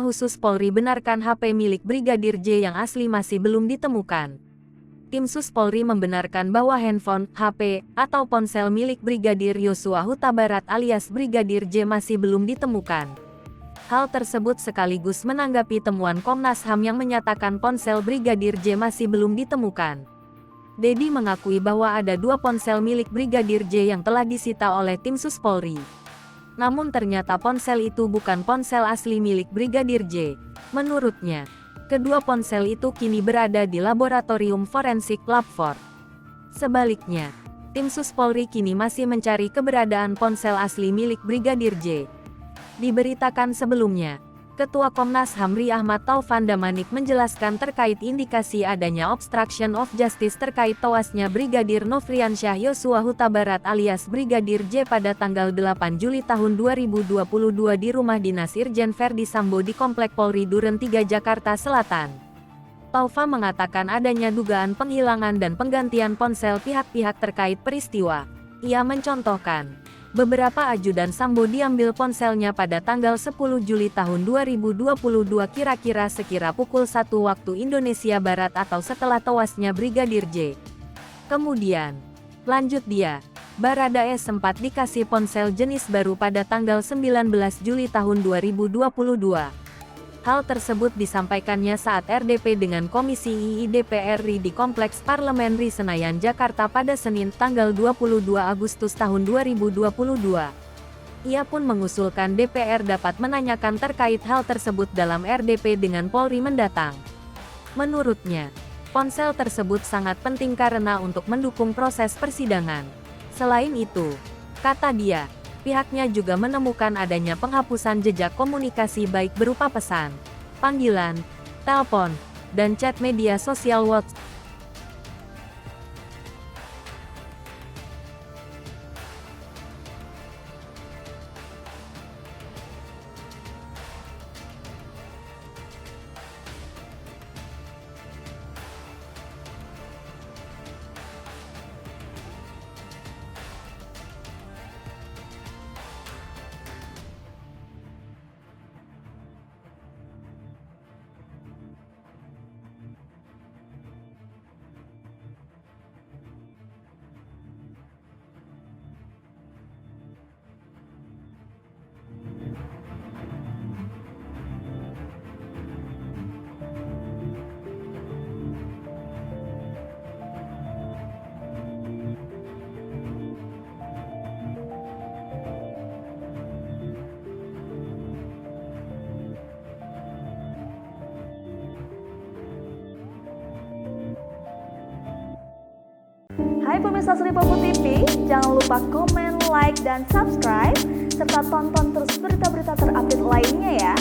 Khusus Polri benarkan HP milik Brigadir J yang asli masih belum ditemukan. Tim Sus Polri membenarkan bahwa handphone, HP, atau ponsel milik Brigadir Yosua Huta Barat alias Brigadir J masih belum ditemukan. Hal tersebut sekaligus menanggapi temuan Komnas HAM yang menyatakan ponsel Brigadir J masih belum ditemukan. Dedi mengakui bahwa ada 2 ponsel milik Brigadir J yang telah disita oleh tim Sus Polri. Namun ternyata ponsel itu bukan ponsel asli milik Brigadir J. Menurutnya, kedua ponsel itu kini berada di laboratorium forensik Lab 4. Sebaliknya, tim Sus Polri kini masih mencari keberadaan ponsel asli milik Brigadir J. Diberitakan sebelumnya, Ketua Komnas HAM Ri Ahmad Taufan Damanik menjelaskan terkait indikasi adanya obstruction of justice terkait tewasnya Brigadir Nofriansyah Yosua Huta Barat alias Brigadir J pada tanggal 8 Juli tahun 2022 di rumah dinas Irjen Verdi Sambo di Komplek Polri Duren 3 Jakarta Selatan. Taufan mengatakan adanya dugaan penghilangan dan penggantian ponsel pihak-pihak terkait peristiwa. Ia mencontohkan, beberapa ajudan Sambo diambil ponselnya pada tanggal 10 Juli tahun 2022 kira-kira sekira pukul 1 waktu Indonesia Barat atau setelah tewasnya Brigadir J. Kemudian, lanjut dia, Baradae sempat dikasih ponsel jenis baru pada tanggal 19 Juli tahun 2022. Hal tersebut disampaikannya saat RDP dengan Komisi II DPR RI di Kompleks Parlemen RI Senayan Jakarta pada Senin tanggal 22 Agustus tahun 2022. Ia pun mengusulkan DPR dapat menanyakan terkait hal tersebut dalam RDP dengan Polri mendatang. Menurutnya, ponsel tersebut sangat penting karena untuk mendukung proses persidangan. Selain itu, kata dia, pihaknya juga menemukan adanya penghapusan jejak komunikasi baik berupa pesan, panggilan, telepon, dan chat media sosial WhatsApp. Hai pemirsa Sri Popo TV, jangan lupa komen, like, dan subscribe, serta tonton terus berita-berita terupdate lainnya ya.